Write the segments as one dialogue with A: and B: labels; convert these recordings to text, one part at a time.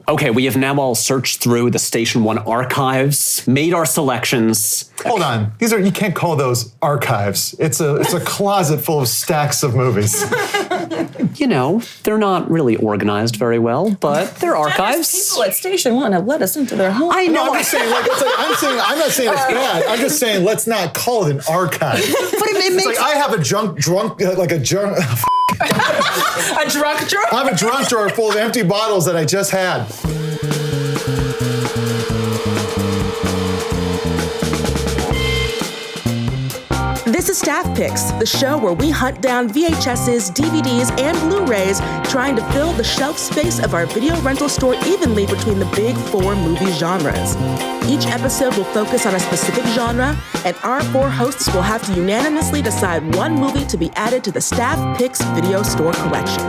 A: Okay, we have now all searched through the Station 1 archives, made our selections.
B: Hold on, you can't call those archives. It's a closet full of stacks of movies.
A: You know, they're not really organized very well, but they're archives.
C: People at Station 1 have let us into their home.
A: I know.
B: I'm not saying it's bad. I'm just saying let's not call it an archive.
A: But it makes...
B: like I have a drunk.
C: A drunk drawer?
B: I have a drunk drawer full of empty bottles that I just had.
D: This is Staff Picks, the show where we hunt down VHSs, DVDs, and Blu-rays, trying to fill the shelf space of our video rental store evenly between the big 4 movie genres. Each episode will focus on a specific genre, and our 4 hosts will have to unanimously decide one movie to be added to the Staff Picks video store collection.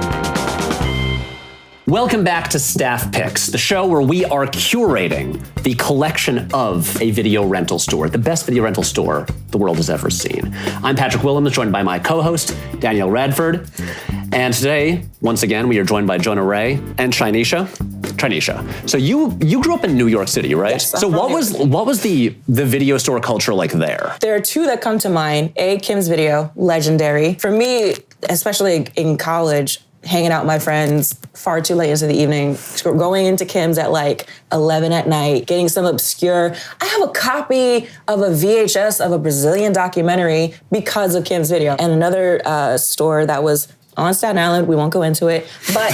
A: Welcome back to Staff Picks, the show where we are curating the collection of a video rental store, the best video rental store the world has ever seen. I'm Patrick Willems, joined by my co-host, Danielle Radford. And today, once again, we are joined by Jonah Ray and Trinisha. So you grew up in New York City, right?
C: Yes,
A: so what was the video store culture like there?
C: There are 2 that come to mind. Kim's Video, legendary. For me, especially in college, hanging out with my friends far too late into the evening, going into Kim's at like 11 at night, getting some obscure... I have a copy of a VHS of a Brazilian documentary because of Kim's Video. And another store that was on Staten Island, we won't go into it, but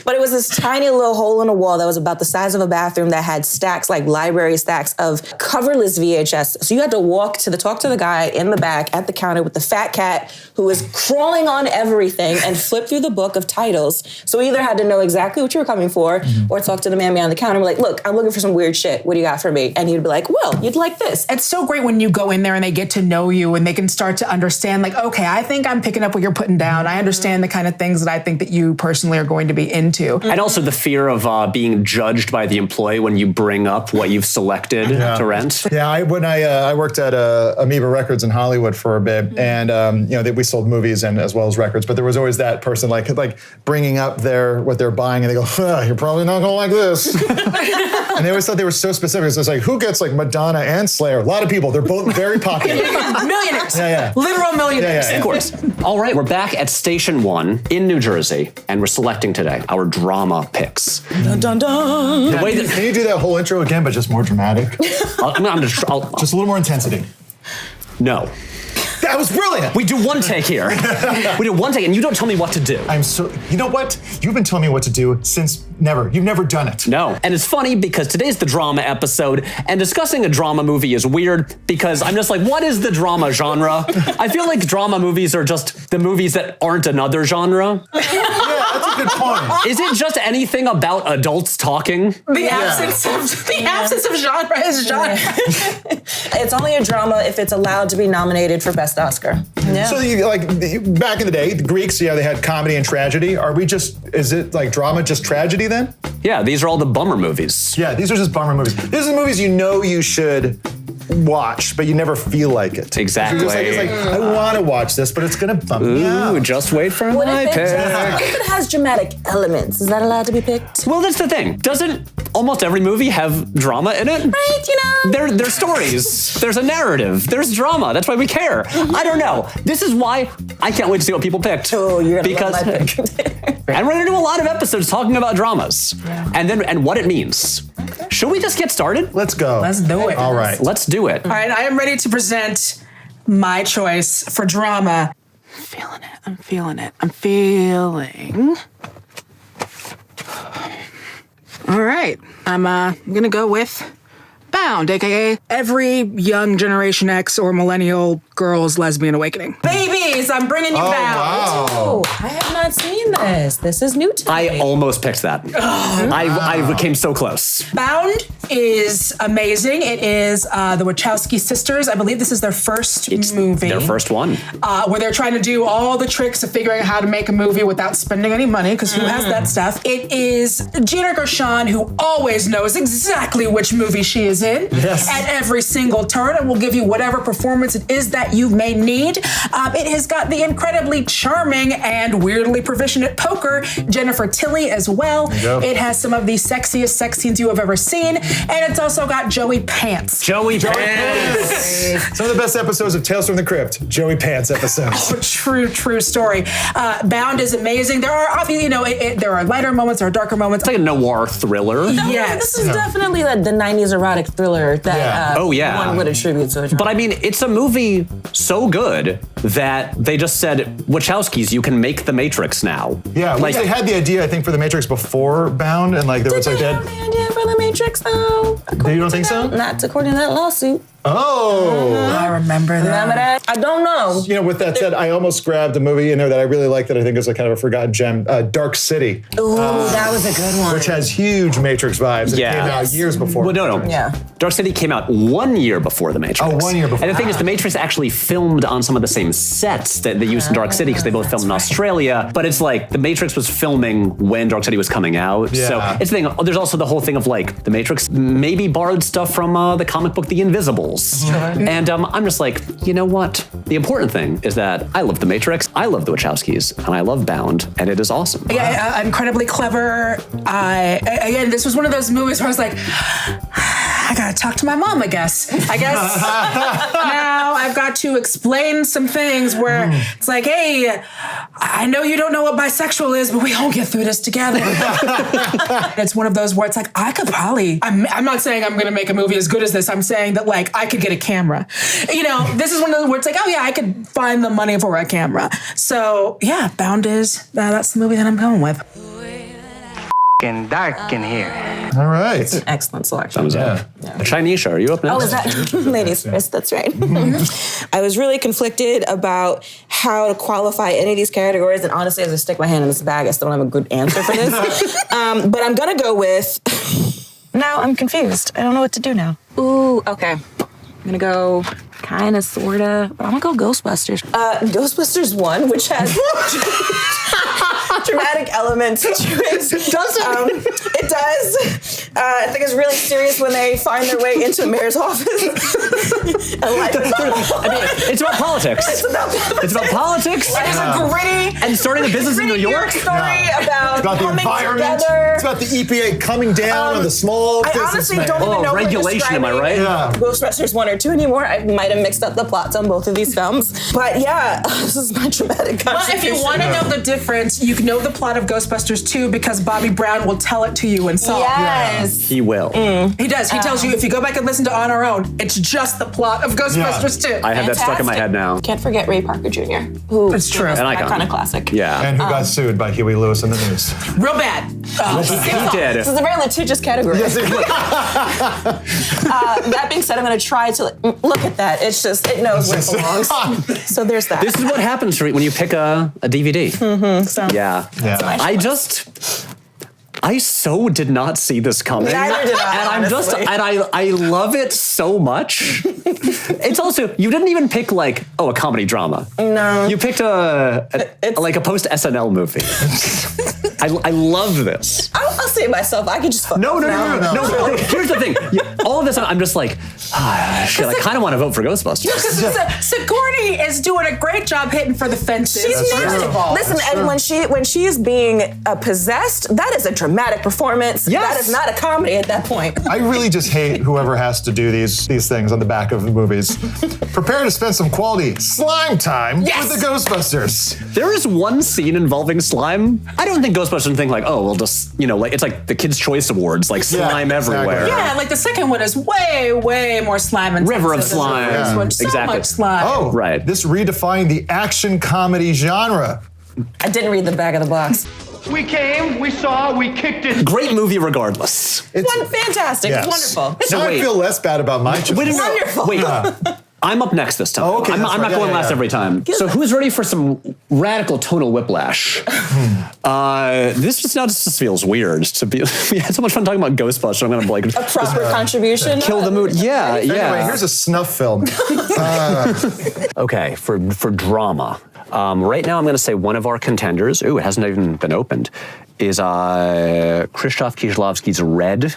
C: but it was this tiny little hole in a wall that was about the size of a bathroom that had stacks, like library stacks of coverless VHS. So you had to talk to the guy in the back at the counter with the fat cat who was crawling on everything and flip through the book of titles. So we either had to know exactly what you were coming for or talk to the man behind the counter and be like, look, I'm looking for some weird shit. What do you got for me? And he'd be like, well, you'd like this.
E: It's so great when you go in there and they get to know you and they can start to understand, like, okay, I think I'm picking up what you're putting down. I understand the kind of things that I think that you personally are going to be into.
A: And also the fear of being judged by the employee when you bring up what you've selected to rent.
B: Yeah, when I worked at Amoeba Records in Hollywood for a bit, and we sold movies and as well as records, but there was always that person like bringing up what they're buying, and they go, you're probably not gonna like this. And they always thought they were so specific. So it's like, who gets like Madonna and Slayer? A lot of people. They're both very popular.
E: Millionaires.
B: Yeah.
E: Literal millionaires.
A: Of course. All right, we're back at Station 1 in New Jersey, and we're selecting today our drama picks.
C: Dun, dun, dun.
B: Can you do that whole intro again, but just more dramatic?
A: Just a
B: little more intensity.
A: No.
B: That was brilliant.
A: We do one take here. We do one take, and you don't tell me what to do.
B: You know what? You've been telling me what to do since never. You've never done it.
A: No. And it's funny because today's the drama episode, and discussing a drama movie is weird because I'm just like, what is the drama genre? I feel like drama movies are just the movies that aren't another genre.
B: Yeah, that's a good point.
A: Is it just anything about adults talking?
E: The absence of genre is genre.
C: It's only a drama if it's allowed to be nominated for Best Oscar. Yeah.
B: So back in the day, the Greeks, they had comedy and tragedy. Is it like drama just tragedy then?
A: Yeah, these are all the bummer movies.
B: Yeah, these are just bummer movies. These are the movies you should watch, but you never feel like it.
A: Exactly.
B: It's like, I want to watch this, but it's going to bum me out.
A: Just wait for my pick.
C: If it has dramatic elements, is that allowed to be picked?
A: Well, that's the thing. Doesn't almost every movie have drama in it?
C: Right,
A: There's stories. There's a narrative. There's drama. That's why we care. I don't know. This is why I can't wait to see what people picked.
C: Oh, you're going to love my pick.
A: And we're going to do a lot of episodes talking about dramas. Yeah. And what it means. Okay. Should we just get started?
B: Let's go.
E: Let's do it.
B: All right.
A: Let's do it.
E: All right, I am ready to present my choice for drama. I'm feeling it. All right, I'm gonna go with Bound, aka every young Generation X or millennial girl's lesbian awakening. Babies, I'm bringing you Bound.
B: Wow.
C: Oh, I have not seen this. This is new to me.
A: I almost picked that. I came so close.
E: Bound is amazing. It is the Wachowski sisters. I believe this is their first movie.
A: Their first one.
E: Where they're trying to do all the tricks of figuring out how to make a movie without spending any money, because who has that stuff? It is Gina Gershon, who always knows exactly which movie she is in at every single turn, and will give you whatever performance it is that that you may need. It has got the incredibly charming and weirdly proficient at poker Jennifer Tilly as well. It has some of the sexiest sex scenes you have ever seen, and it's also got Joey Pants.
A: Joey Pants.
B: Some of the best episodes of Tales from the Crypt, Joey Pants episodes.
E: True story. Bound is amazing. There are obviously, there are lighter moments, there are darker moments.
A: It's like a noir thriller.
E: Yes.
C: This is definitely the 90s erotic thriller that one would attribute to a genre.
A: But I mean, it's a movie so good that they just said, Wachowskis, you can make The Matrix now.
B: Yeah, like they had the idea, I think, for The Matrix before Bound, and like there was like that.
C: Did they have the idea for The Matrix though?
B: You don't think so?
C: Not according to that lawsuit.
B: Oh.
E: I remember that.
C: Remember that? I don't know.
B: With that said, I almost grabbed a movie, that I really like that I think is a kind of a forgotten gem, Dark City.
C: Ooh, that was a good one.
B: Which has huge Matrix vibes. It came out years before.
A: Well, no.
C: Yeah.
A: Dark City came out 1 year before The Matrix.
B: Oh, 1 year before.
A: And the thing is, The Matrix actually filmed on some of the same sets that they used in Dark City because they both filmed in Australia. But it's like The Matrix was filming when Dark City was coming out.
B: Yeah.
A: So it's the thing. There's also the whole thing of like The Matrix maybe borrowed stuff from the comic book The Invisibles.
C: Sure.
A: And I'm just like, you know what? The important thing is that I love The Matrix, I love the Wachowskis, and I love Bound, and it is awesome.
E: Yeah, incredibly clever. Again, this was one of those movies where I was like, I gotta talk to my mom, I guess. Now I've got to explain some things where it's like, hey, I know you don't know what bisexual is, but we all get through this together. It's one of those where it's like, I could probably, I'm not saying I'm gonna make a movie as good as this, I'm saying that like, I could get a camera. This is one of those where it's like, oh yeah, I could find the money for a camera. So yeah, Bound is, that's the movie that I'm going with.
F: Dark in here.
B: All right.
C: Excellent selection.
A: Thumbs up. Chinesha, are you up next?
C: Oh, is that ladies first? That's right. I was really conflicted about how to qualify any of these categories, and honestly, as I stick my hand in this bag, I still don't have a good answer for this. But I'm gonna go with. Now I'm confused. I don't know what to do now. Ooh, okay. I'm gonna go kinda, sorta. But I'm gonna go Ghostbusters. Ghostbusters 1, which has dramatic elements to it.
A: Does it?
C: It does. I think it's really serious when they find their way into a mayor's office.
A: It's about politics. It's about politics.
C: It is a gritty
A: and starting a business in New York.
C: Story about
B: the
C: coming
B: environment.
C: together.
B: It's about the EPA coming down on the small
C: I
B: businessmen.
C: honestly don't even know
A: regulation, am I right?
B: Yeah.
C: Ghostbusters 1 or 2 anymore. I might have mixed up the plots on both of these films. But yeah, this is my dramatic
E: Well,
C: contribution.
E: if you want to know the difference, you know the plot of Ghostbusters 2 because Bobby Brown will tell it to you in song.
C: Yes.
A: He will.
E: He does. He tells you if you go back and listen to On Our Own, it's just the plot of Ghostbusters 2.
A: I have that stuck in my head now.
C: Can't forget Ray Parker Jr. Who
E: It's true.
C: was
A: An
C: an
A: icon.
C: iconic classic.
A: Yeah.
B: And who got sued by Huey Lewis in the news.
E: Real bad.
A: He did.
C: This is a very litigious category. That being said, I'm going to try to look at that. It's just, it knows where it belongs. So there's that.
A: This is what happens when you pick a DVD.
C: So,
A: Yeah. I so did not see this coming.
C: Neither did I,
A: And
C: honestly.
A: I love it so much. It's also, you didn't even pick like, a comedy drama.
C: No.
A: You picked a post SNL movie. I love this.
C: I'll say it myself. I can just fuck
A: No.
C: off.
A: Here's the thing. All of this, I'm just like, shit, I kind of want to vote for Ghostbusters.
E: Sigourney is doing a great job hitting for the fences.
C: She's
E: first
C: nasty.
E: of all.
C: Listen, and when she is being possessed, that is a dramatic performance.
A: Yes.
C: That is not a comedy at that point.
B: I really just hate whoever has to do these things on the back of the movies. Prepare to spend some quality slime time with the Ghostbusters.
A: There is one scene involving slime. I don't think Ghostbusters think like, we'll just, it's like the Kids' Choice Awards, like slime everywhere.
B: exactly.
E: Yeah, like the second one is way more slime intensive.
A: River of
E: than the
A: slime.
E: first one. So
A: Exactly.
E: much slime.
B: Oh,
A: Right.
B: This redefined the action comedy genre.
C: I didn't read the back of the box.
F: We came, we saw, we kicked it.
A: Great movie regardless.
C: It's fantastic.
B: Yes.
C: It's wonderful.
B: Now
A: wait.
B: I feel less bad about my choice.
A: Wait,
C: Wonderful.
A: Wait. I'm up next this time.
B: Oh, okay,
A: I'm
B: that's
A: not
B: right.
A: going
B: Yeah,
A: last
B: yeah.
A: every time. So who's ready for some radical tonal whiplash? This just now just feels weird to be. We had so much fun talking about Ghostbusters. I'm gonna like
C: A proper contribution.
A: kill the mood. Yeah.
B: Anyway, here's a snuff film.
A: Okay, for drama. Right now, I'm going to say one of our contenders. Ooh, it hasn't even been opened. Is Krzysztof Kieślowski's Red.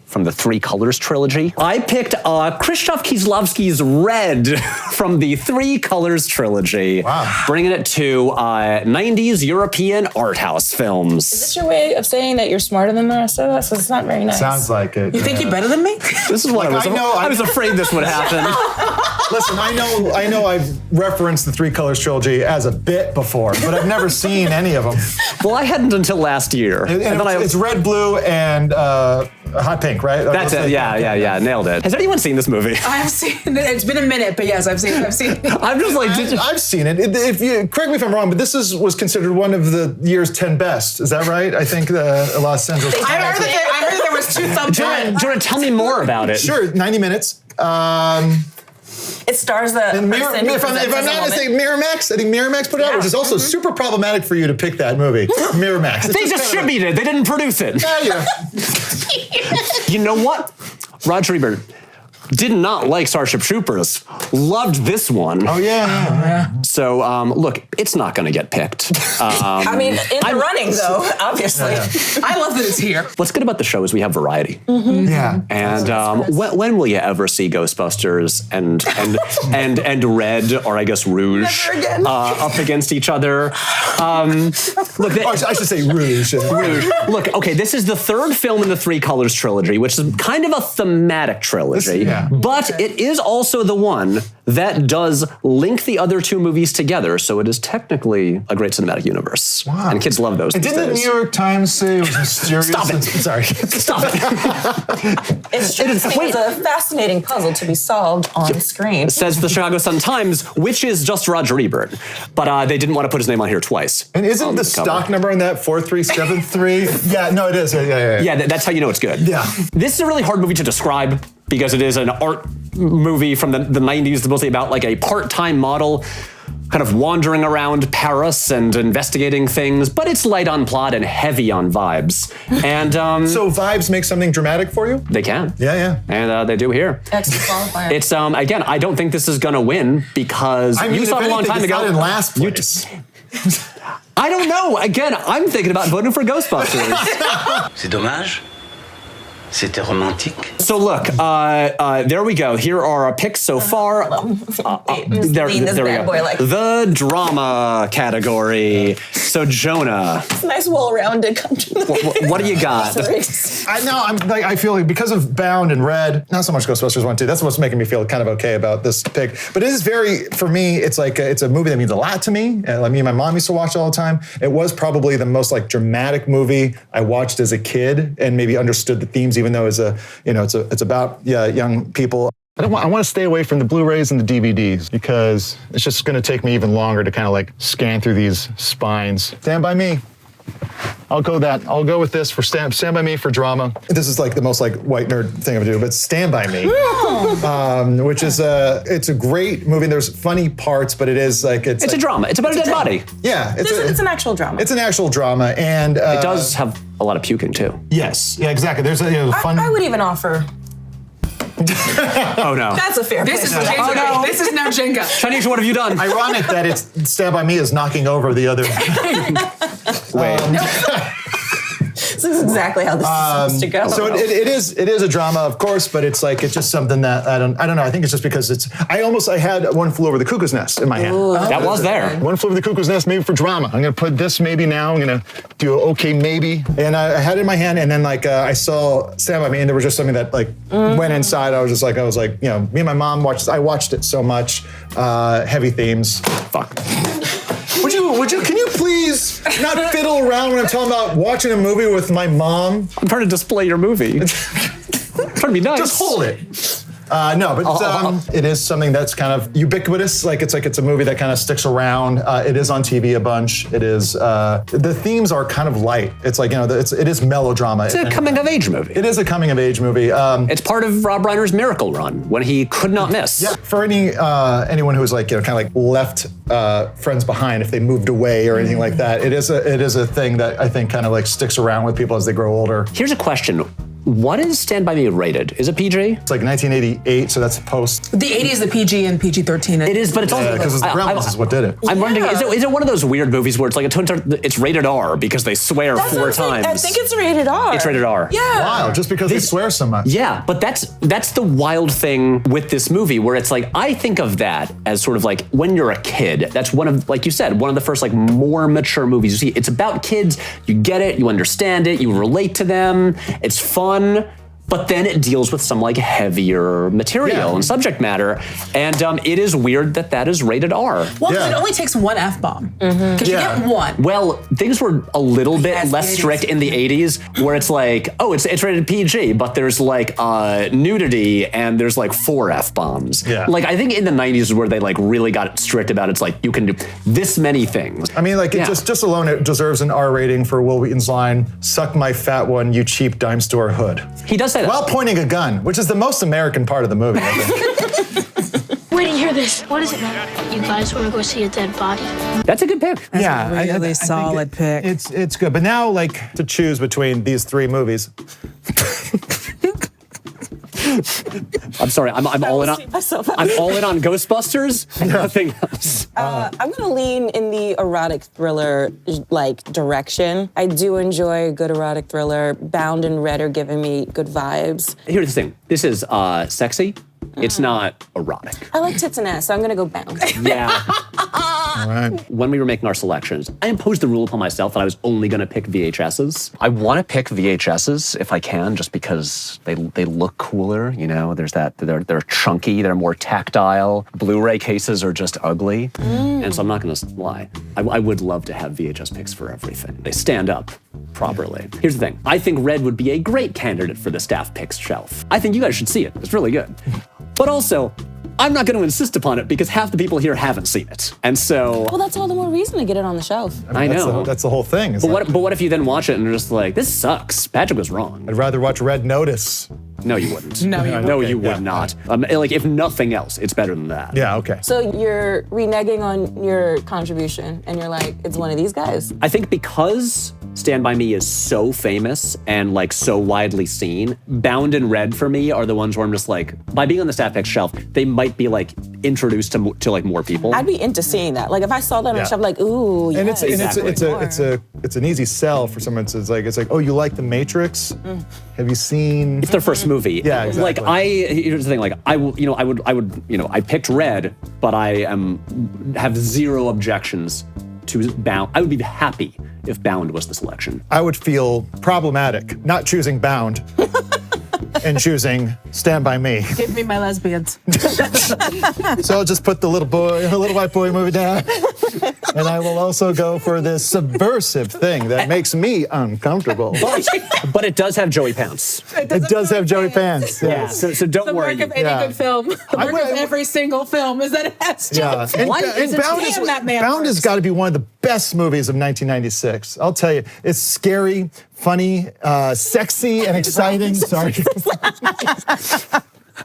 A: from the Three Colors trilogy. I picked Krzysztof Kieslowski's Red from the Three Colors trilogy.
B: Wow.
A: Bringing it to 90s European art house films.
C: Is this your way of saying that you're smarter than the rest of us? It's not very nice.
B: Sounds like it.
E: You think you're better than me?
A: This is what I was afraid this would happen.
B: Listen, I know I've referenced the Three Colors trilogy as a bit before, but I've never seen any of them.
A: Well, I hadn't until last year.
B: And it's red, blue, and hot pink, right?
A: That's it. Yeah. Nailed it. Has anyone seen this movie?
E: I've seen it. It's been a minute, but yes, I've seen it.
A: I'm just like,
B: I've seen it. If you correct me if I'm wrong, but this was considered one of the year's 10 best. Is that right? I think Los Angeles.
E: I heard that there was 2 thumbs up.
A: do you want to tell me more about it?
B: Sure, 90 minutes.
C: It stars the person who
B: if I'm not mistaken, Miramax. I think Miramax put it out, which is also super problematic for you to pick that movie. Miramax.
A: They distributed it. They didn't produce it.
B: Yeah.
A: You know what? Roger Ebert did not like Starship Troopers. Loved this one.
B: Oh yeah.
A: So look, it's not going to get picked.
C: I mean, in the running though, obviously.
E: I love that it's here.
A: What's good about the show is we have variety.
B: Yeah.
A: And when will you ever see Ghostbusters and Red, or I guess Rouge,
C: Never again.
A: up against each other? Look,
B: I should say Rouge.
A: Rouge. Look, okay, this is the third film in the Three Colors trilogy, which is kind of a thematic trilogy. But it is also the one that does link the other 2 movies together, so it is technically a great cinematic universe. Wow. And kids love those these
B: Didn't
A: days.
B: the New York Times say it was mysterious?
A: Stop it.
B: Sorry.
A: Stop it.
C: It's a fascinating puzzle to be solved on screen.
A: Says the Chicago Sun-Times, which is just Roger Ebert. But they didn't want to put his name on here twice.
B: And isn't the stock number on that 4373? Yeah, no, it is. Yeah.
A: Yeah, that's how you know it's good.
B: Yeah.
A: This is a really hard movie to describe because it is an art movie from the 90s. It's mostly about like a part-time model kind of wandering around Paris and investigating things, but it's light on plot and heavy on vibes. And
B: so vibes make something dramatic for you?
A: they can.
B: Yeah.
A: And they do here.
C: Excellent qualifier.
A: It's again, I don't think this is gonna win because you saw it a long time ago.
B: Not in last place.
A: I don't know. Again, I'm thinking about voting for Ghostbusters.
G: C'est dommage. C'était romantique.
A: So look, there we go. Here are our picks so far. There we go. The drama category. So Jonah,
C: It's a nice, well-rounded country.
A: what do you got?
B: I feel like because of Bound and Red, not so much Ghostbusters 1, 2. That's what's making me feel kind of okay about this pick. But it is for me, it's like it's a movie that means a lot to me. Like me and my mom used to watch it all the time. It was probably the most like dramatic movie I watched as a kid, and maybe understood the themes, even though it's about young people. I want to stay away from the Blu-rays and the DVDs because it's just going to take me even longer to kind of like scan through these spines. Stand By Me. I'll go with this for Stand By Me for drama. This is like the most like white nerd thing I would do, but Stand By Me, which is it's a great movie. There's funny parts, but it is like it's
A: a drama. It's about a dead body.
B: Yeah,
C: It's an actual drama.
B: It's an actual drama, and
A: It does have a lot of puking too.
B: Yes, yeah, exactly. There's a fun.
C: I would even offer.
A: Oh no.
C: That's a fair
E: This
C: place.
E: is Jenga.
C: Oh, no.
E: This is now Jenga.
A: Chinese, what have you done?
B: Ironic that it's Stand By Me is knocking over the other.
A: Wait.
C: This is exactly how this is supposed to go.
B: So it is a drama, of course, but it's just something that I don't know. I think it's just because I had One Flew Over the Cuckoo's Nest in my hand.
C: Ooh,
A: that was there.
B: One Flew Over the Cuckoo's Nest, maybe for drama. I'm gonna put this maybe now. I'm gonna do okay maybe, and I had it in my hand, and then I saw Stand By Me, and there was just something that went inside. I was like, me and my mom watched. I watched it so much. Heavy themes.
A: Fuck.
B: Can you please not fiddle around when I'm talking about watching a movie with my mom?
A: I'm trying to display your movie. Trying to be nice.
B: Just hold it. No, but it is something that's kind of ubiquitous. It's a movie that kind of sticks around. It is on TV a bunch. It is the themes are kind of light. It's it is melodrama.
A: It's a coming of age movie.
B: It is a coming of age movie.
A: It's part of Rob Reiner's Miracle Run when he could not miss.
B: Yeah, for anyone who's left friends behind if they moved away or anything like that, it is a thing that I think kind of sticks around with people as they grow older.
A: Here's a question. What is Stand By Me rated? Is it PG?
B: It's like 1988, so that's post.
E: The 80s, the PG and PG-13.
A: It is, but it's also
B: Because the Gremlins is what did it.
A: I'm wondering, is it one of those weird movies where it's like it's rated R because they swear
C: That's what
A: 4
C: I'm saying.
A: times?
C: I think it's rated R.
A: It's rated R.
C: Yeah.
B: Wow, just because they swear so much.
A: Yeah, but that's the wild thing with this movie where it's like, I think of that as sort of like when you're a kid, that's one of, like you said, one of the first like more mature movies you see. It's about kids, you get it, you understand it, you relate to them, it's fun. But then it deals with some like heavier material and subject matter, and it is weird that is rated R.
E: Well, it only takes one F-bomb. Because you get one.
A: Well, things were a little bit less strict in the 80s, where it's like, oh, it's rated PG, but there's like nudity and there's like 4 F-bombs.
B: Yeah.
A: Like I think in the 90s is where they like really got strict about it's like you can do this many things.
B: I mean, like it just alone, it deserves an R rating for Will Wheaton's line, "Suck my fat one, you cheap dime store hood."
A: He does say that.
B: While pointing a gun, which is the most American part of the movie, I think.
H: Wait to hear this. What is it, man? You guys want to go see a dead body?
A: That's a good pick.
I: Yeah,
D: a really
I: I
D: solid
I: think
D: pick.
I: It's good, but now like
B: To choose between these 3 movies.
A: I'm sorry, I'm all in on Ghostbusters and nothing else.
C: I'm gonna lean in the erotic thriller like direction. I do enjoy a good erotic thriller. Bound and Red are giving me good vibes.
A: Here's the thing. This is sexy. It's not erotic.
C: I like tits and ass, so I'm gonna go Bound.
A: Yeah.
B: All right.
A: When we were making our selections, I imposed the rule upon myself that I was only going to pick VHSs. I want to pick VHSs if I can, just because they look cooler. You know, there's that they're chunky, they're more tactile. Blu-ray cases are just ugly, and so I'm not going to lie. I would love to have VHS picks for everything. They stand up properly. Here's the thing. I think Red would be a great candidate for the staff picks shelf. I think you guys should see it. It's really good. But also, I'm not going to insist upon it because half the people here haven't seen it. And so...
C: Well, that's all the more reason to get it on the shelf.
A: I know.
B: That's the whole thing.
A: But what if you then watch it and you're just like, this sucks. Patrick was wrong.
B: I'd rather watch Red Notice.
A: No, you wouldn't.
E: No,
A: you would not. Like, if nothing else, it's better than that.
B: Yeah, okay.
C: So you're reneging on your contribution, and you're like, it's one of these guys.
A: I think because Stand By Me is so famous and like so widely seen, Bound and Red for me are the ones where I'm just like, by being on the staff picks shelf, they might be like introduced to like more people.
C: I'd be into seeing that. Like if I saw that on the shelf, like, ooh,
B: And
C: yes,
B: it's an easy sell for someone. It's like, oh, you like The Matrix? Have you seen?
A: It's their first movie.
B: Yeah, exactly.
A: Like here's the thing. Like I picked Red, but I have zero objections to Bound. I would be happy if Bound was the selection.
B: I would feel problematic not choosing Bound and choosing Stand By Me.
E: Give me my lesbians.
B: So I'll just put the little white boy movie down. And I will also go for this subversive thing that makes me uncomfortable.
A: But it does have Joey Pants.
B: It does have Joey Pants.
A: Yeah. So don't
E: The
A: worry.
E: work of any good film. The work of every single film is that it has
B: Yeah.
E: Joey Pants.
B: And Bound has got to be one of the best movies of 1996. I'll tell you, it's scary, funny, sexy, and exciting. Sorry.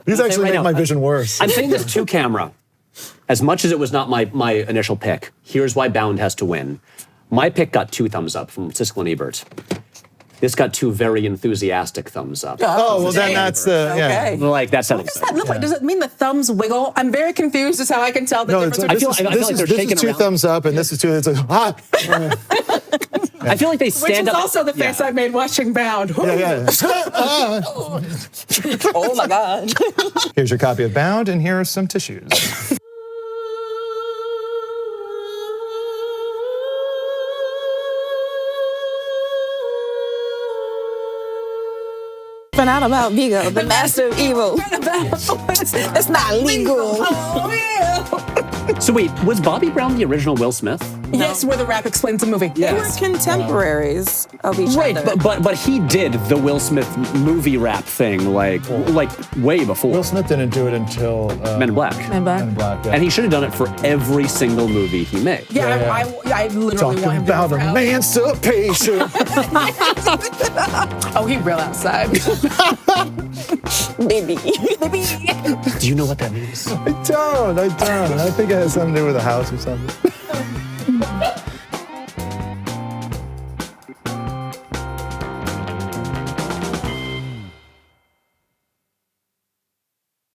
B: These actually make my vision worse.
A: I'm saying this to camera. As much as it was not my initial pick, here's why Bound has to win. My pick got 2 thumbs up from Siskel and Ebert. This got 2 very enthusiastic thumbs up.
B: Oh, well then that's the,
C: Okay.
A: Like that's how
E: What does that look like? Does it mean the thumbs wiggle? I'm very confused as how I can tell the
B: No,
E: difference.
B: this is 2 thumbs up, and this is 2. It's like, ah.
A: I feel like they
E: Which
A: stand
E: is
A: up.
E: also the face I made watching Bound.
B: Yeah.
C: Oh my God.
B: Here's your copy of Bound, and here are some tissues.
C: Find out about Vigo, the master of evil. It's not legal.
A: So wait, was Bobby Brown the original Will Smith?
E: Yes, where the rap explains the movie.
C: They were contemporaries of each
A: Right,
C: other.
A: but he did the Will Smith movie rap thing like way before.
B: Will Smith didn't do it until
A: Men in Black.
C: Men Black.
B: Men in Black, yeah.
A: And he should have done it for every single movie he made.
E: Yeah, I literally
B: Talking
E: want him to
B: about
E: be proud.
B: emancipation.
E: Oh, he real outside.
C: Baby.
A: Do you know what that means?
B: I don't. I think it has something to do with a house or something.